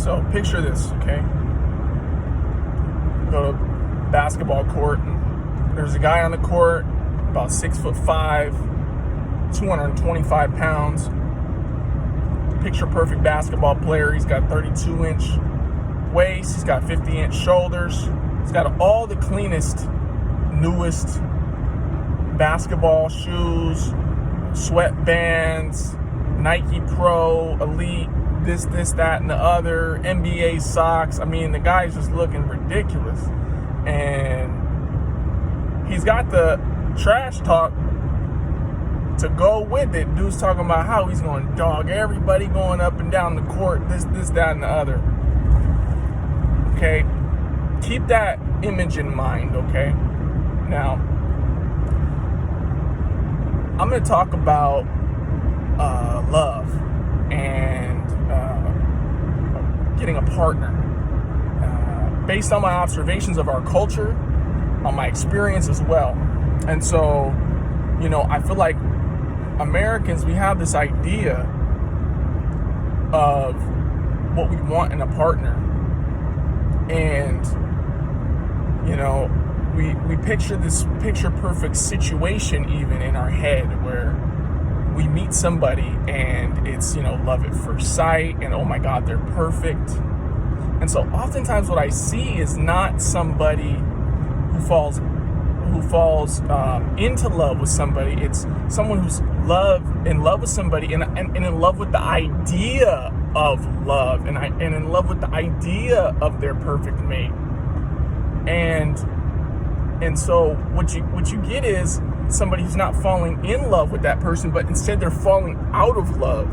So picture this, okay? Go to basketball court. And there's a guy on the court, about 6'5", 225 pounds. Picture perfect basketball player. He's got 32-inch waist. He's got 50-inch shoulders. He's got all the cleanest, newest basketball shoes, sweatbands, Nike Pro, Elite, this, that, and the other, NBA socks. I mean, the guy's just looking ridiculous. And he's got the trash talk to go with it. Dude's talking about how he's going to dog everybody going up and down the court, this, that, and the other. Okay? Keep that image in mind, okay? Now, I'm going to talk about love and getting a partner. Based on my observations of our culture, on my experience as well. And so, you know, I feel like Americans, we have this idea of what we want in a partner. And, you know, we picture this picture perfect situation even in our head where we meet somebody and it's, you know, love at first sight and oh my God, they're perfect. And so oftentimes what I see is not somebody who falls into love with somebody. It's someone who's in love with somebody and in love with the idea of love and in love with the idea of their perfect mate. And so what you get is somebody who's not falling in love with that person, but instead they're falling out of love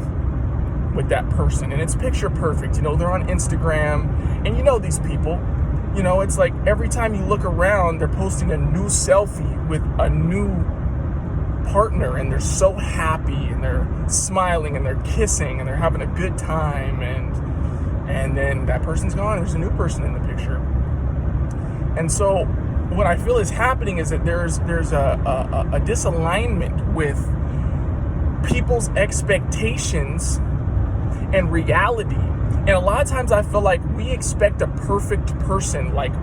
with that person. And it's picture perfect. You know, they're on Instagram and you know these people. You know, it's like every time you look around, they're posting a new selfie with a new partner and they're so happy and they're smiling and they're kissing and they're having a good time and then that person's gone. There's a new person in the picture. And so what I feel is happening is that there's a disalignment with people's expectations and reality. And a lot of times I feel like we expect a perfect person, like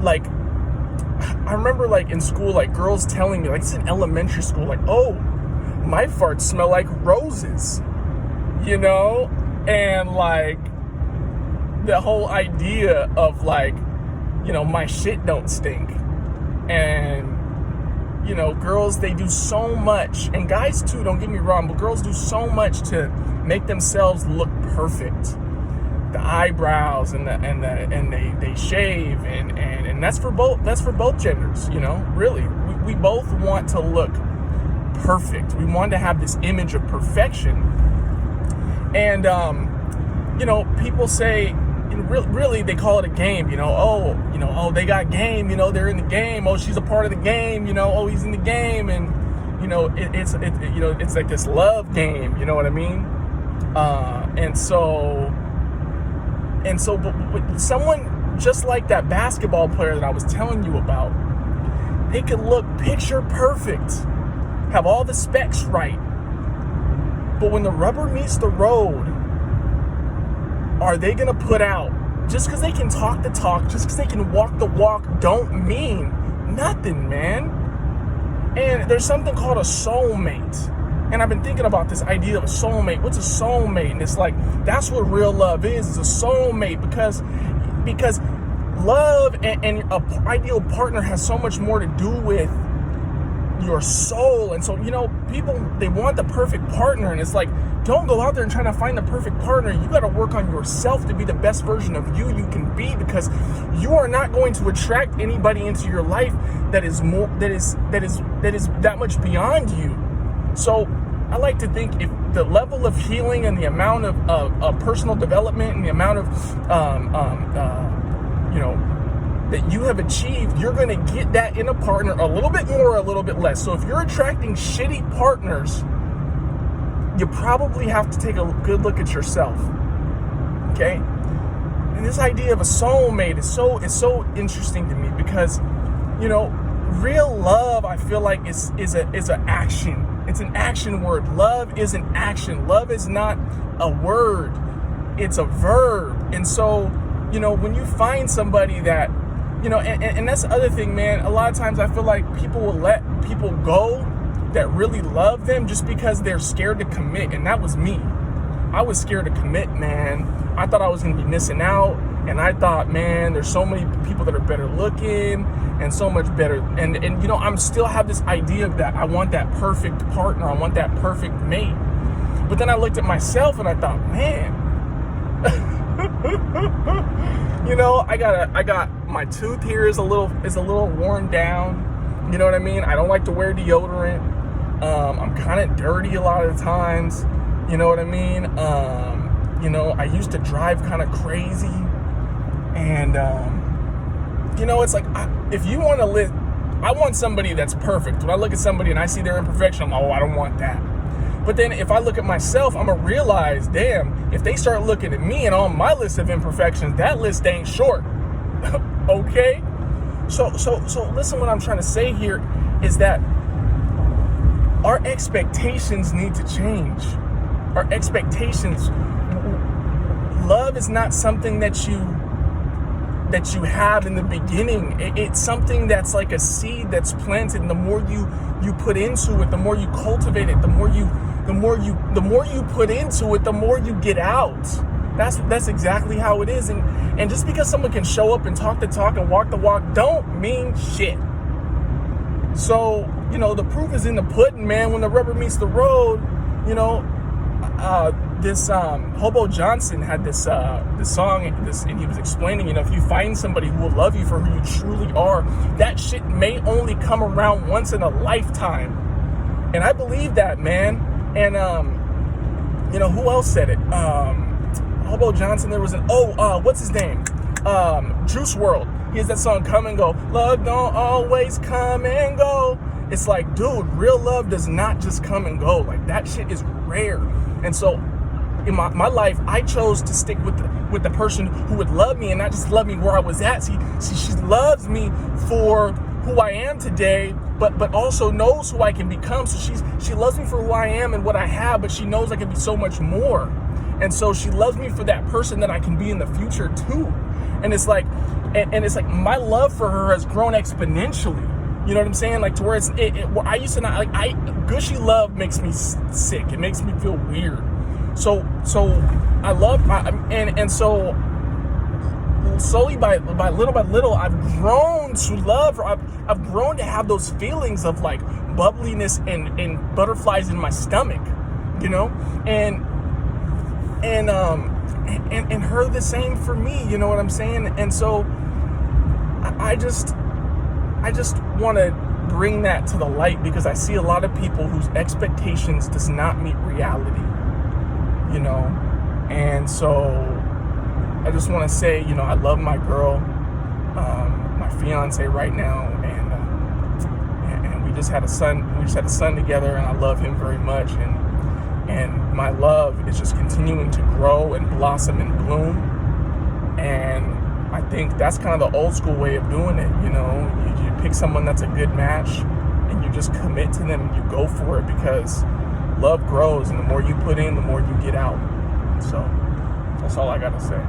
I remember like in school, like girls telling me, like it's in elementary school, like, oh, my farts smell like roses, you know? And like the whole idea of like, you know, my shit don't stink. And, you know, girls, they do so much, and guys too, don't get me wrong, but girls do so much to make themselves look perfect. The eyebrows and they shave and that's for both genders, you know, really. We both want to look perfect. We want to have this image of perfection. And you know, people say, really they call it a game, you know, oh, they got game, you know, they're in the game, oh, she's a part of the game, you know, oh, he's in the game, and you know, it's like this love game, you know what I mean? And so but someone just like that basketball player that I was telling you about, they could look picture perfect, have all the specs right, but when the rubber meets the road, are they going to put out? Just because they can talk the talk, just because they can walk the walk, don't mean nothing, man. And there's something called a soulmate. And I've been thinking about this idea of a soulmate. What's a soulmate? And it's like, that's what real love is a soulmate, because love and an ideal partner has so much more to do with your soul. And so, you know, people, they want the perfect partner, and it's like, don't go out there and try to find the perfect partner. You got to work on yourself to be the best version of you can be, because you are not going to attract anybody into your life that is that much beyond you. So I like to think if the level of healing and the amount of personal development and the amount of you know, that you have achieved, you're going to get that in a partner a little bit more, a little bit less. So if you're attracting shitty partners, you probably have to take a good look at yourself. Okay? And this idea of a soulmate is so interesting to me, because, you know, real love, I feel like is an action. It's an action word. Love is an action. Love is not a word. It's a verb. And so, you know, when you find somebody that, you know, and that's the other thing, man. A lot of times I feel like people will let people go that really love them just because they're scared to commit. And that was me. I was scared to commit, man. I thought I was going to be missing out. And I thought, man, there's so many people that are better looking and so much better. And you know, I'm still have this idea that I want that perfect partner. I want that perfect mate. But then I looked at myself and I thought, man, you know, I got my tooth here is a little worn down. You know what I mean? I don't like to wear deodorant. I'm kind of dirty a lot of the times. You know what I mean? You know, I used to drive kind of crazy. And, you know, it's like, if you want to live, I want somebody that's perfect. When I look at somebody and I see their imperfection, I'm like, oh, I don't want that. But then if I look at myself, I'm going to realize, damn, if they start looking at me and on my list of imperfections, that list ain't short. Okay? So listen, what I'm trying to say here is that our expectations need to change. Our expectations, love is not something that you have in the beginning. It's something that's like a seed that's planted, and the more you put into it, the more you cultivate it, the more you put into it, the more you get out. That's exactly how it is. And just because someone can show up and talk the talk and walk the walk don't mean shit. So, you know, the proof is in the pudding, man. When the rubber meets the road, you know, this Hobo Johnson had this song, and he was explaining, you know, if you find somebody who will love you for who you truly are, that shit may only come around once in a lifetime. And I believe that, man. And you know, who else said it? Hobo Johnson. There was what's his name? Juice WRLD. He has that song, Come and Go. Love don't always come and go. It's like, dude, real love does not just come and go. Like, that shit is rare. And so in my life, I chose to stick with the person who would love me and not just love me where I was at. See, she loves me for who I am today, but also knows who I can become. So she loves me for who I am and what I have, but she knows I can be so much more. And so she loves me for that person that I can be in the future too. And it's like, and it's like my love for her has grown exponentially. You know what I'm saying? Like, to where where I used to not, like, gushy love makes me sick. It makes me feel weird. So I love, and so slowly by little, I've grown to love her. I've grown to have those feelings of like bubbliness and butterflies in my stomach, you know, and her the same for me. You know what I'm saying? And so I just want to bring that to the light, because I see a lot of people whose expectations does not meet reality, you know. And so I just want to say, you know, I love my girl, my fiance right now, and we just had a son. We just had a son together, and I love him very much. And my love is just continuing to grow and blossom and bloom. And I think that's kind of the old school way of doing it. You know, you pick someone that's a good match and you just commit to them and you go for it, because love grows, and the more you put in, the more you get out. So that's all I got to say.